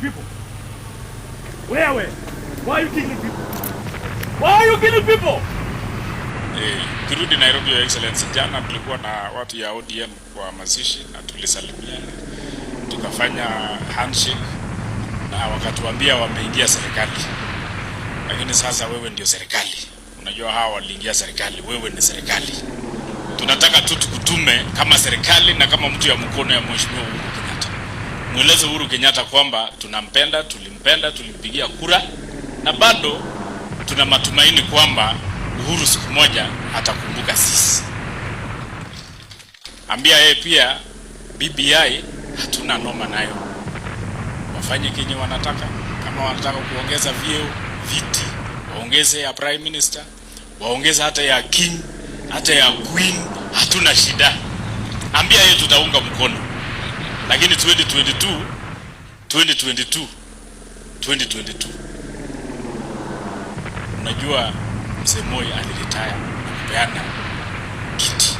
people? Where? Why are you killing people? Why are you killing people? Turudi Nairobi, Your Excellency. Jana tulikuwa na watu ya ODM kwa mazishi na tulisalimiana. Tukafanya handshake na wakatuambia wameingia serikali. Lakini sasa wewe ndio serikali. Unajua hawa waliingia serikali, wewe ni serikali. Tunataka tu tukutume kama serikali na kama mtu ya mkono ya Mheshimiwa Uhuru Kenyatta. Mweleze Uhuru Kenyatta kwamba tunampenda, tulimpenda, tulimpigia kura na bado tuna matumaini kwamba Uhuru siku moja atakumbuka sisi. Ambia yeye pia BBI hatuna noma nayo. Wafanye kenye wanataka. Kama wanataka kuongeza vyeo, viti, waongeze ya prime minister, waongeze hata ya king, hata ya queen, hatuna shida. Ambia yeye tutaunga mkono. Lakini 2022 unajua Mzee Moi aliretire kupeana kiti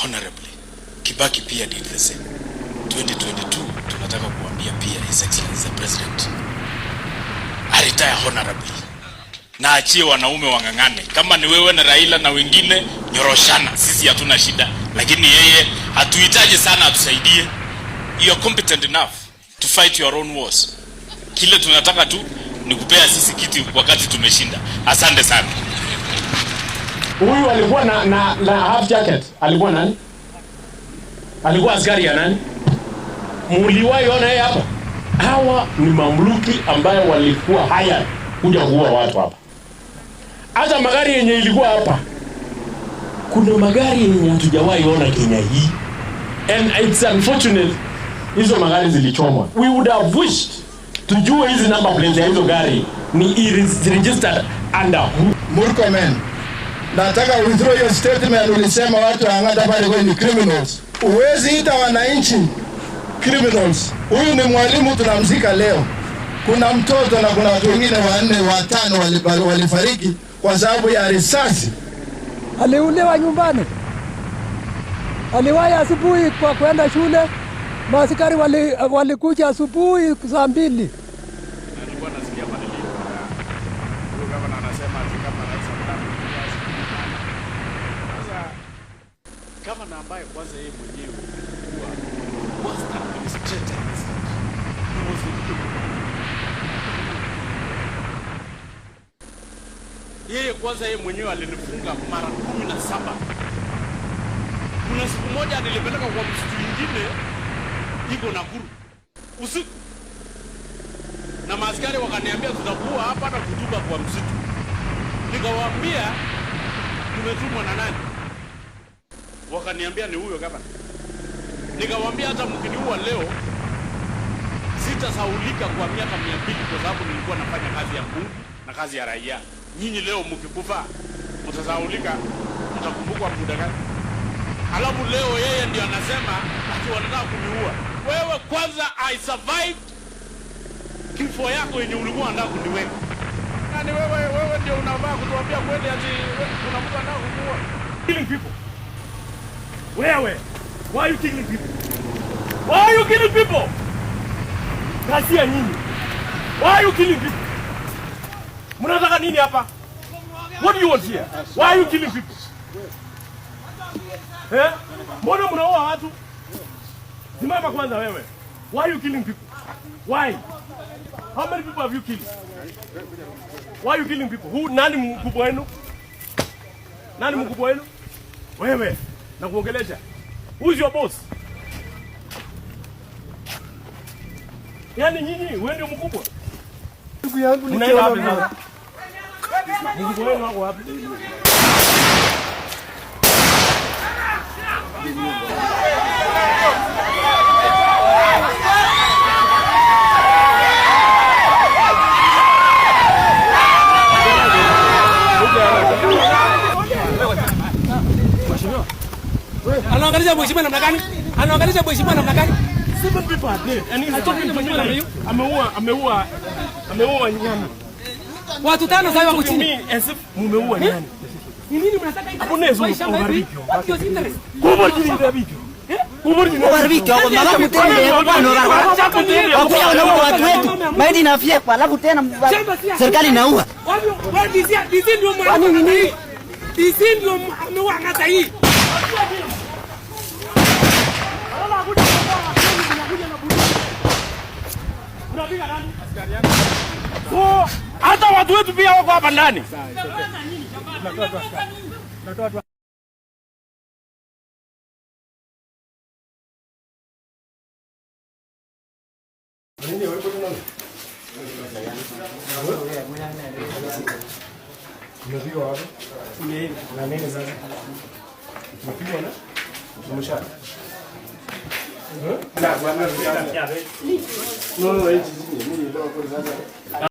honorably. Kibaki pia did the same. 2022 tunataka kuambia pia His Excellency the President aretire honorably na achie wanaume wangangane. Kama ni wewe na Raila na wengine nyoroshana, sisi hatuna shida, lakini yeye hatuhitaji sana atusaidie. You are competent enough to fight your own wars. Kile tunataka tu ni kupea sisi kiti wakati tumeshinda. Asante sana. Huyu alikuwa na half jacket. Alikuwa nani? Alikuwa askari ya nani? Muliwahi ona yeye hapa? Hawa ni mamluki ambayo walikuwa haya kuja kuua watu hapa. Hata magari yenye ilikuwa hapa, kuna magari yenye hatujawahi ona Kenya hii. And it's unfortunate hizo magari zilichomwa. We would have wished tujue hizi number plates ya hizo gari ni registered under Murkomen. Nataka withdraw your statement ulisema watu hangata pale kwa ni criminals. Uwezi ita wananchi criminals. Huyu ni mwalimu tunamzika leo. Kuna mtoto na kuna watu wengine 4 5 walifariki kwa sababu ya risasi. Aliulewa nyumbani. Aliwahi asubuhi kwa kwenda shule. Maaskari walikuja asubuhi saa 2. Nilikuwa nasikia maneno huyo gavana anasema kama rais sasa gavana ambaye kwanza yeye mwenyewe was administrator. Yeye kwanza yeye mwenyewe alinifunga mara 17. Kuna siku moja nilipeleka kwa msitu mwingine iko Nakuru usiku, na maaskari wakaniambia tutakuwa hapa na kutuba kwa msitu. Nikawaambia tumetumwa na nani? Wakaniambia ni huyo gavana. Nikawaambia hata mkiniua leo sitasaulika kwa miaka 200 kwa sababu nilikuwa nafanya kazi ya Mungu na kazi ya raia. Nyinyi leo mkikufa mtasaulika, mtakumbukwa muda gani? Alafu leo yeye ndio anasema ati wanataka kuniua. Wewe kwanza I survived kifo yako yenye ulikuwa unataka kuniweka. Yaani wewe ndio unavaa kutuambia kweli ati kuna mtu anataka kukuua. Killing people. Where? Why are you killing people? Why are you killing people? Kasia nini? Why are you killing people? Mnataka nini hapa? What do you want here? Why are you killing people? Mbona mnaua watu? Simama kwanza wewe. Why are you killing people? Why? How many people have you killed? Why are you killing people? Who? Nani mkubwa wenu? Nani mkubwa wenu? Wewe. Na kuongelesha. Who is your boss? Yaani nyinyi wewe ndio mkubwa. Ndugu yangu ni mkubwa. Mkubwa wenu wako wapi? Anaangalia mheshimiwa namna gani? Anaangalia mheshimiwa namna gani? 7 people are dead. And he's talking to me. Ameua nyama. Watu 5 sasa wako chini. As if mumeua nyama. Ni nini mnataka hivi? Hapo nezo. What is interest? Kwa nini ndio hivyo? Ubaribiki wako mama mtende bwana barabara. Wakuja wanaua watu wetu. Maiti inafyekwa alafu tena serikali inaua. Disi ndio mwana. Disi ndio amewangata hii. Hata watu wetu pia wako hapa ndani. Umepigwa wapi? Na nini sasa? Umepigwa na? Umeshaka. Na bwana, no,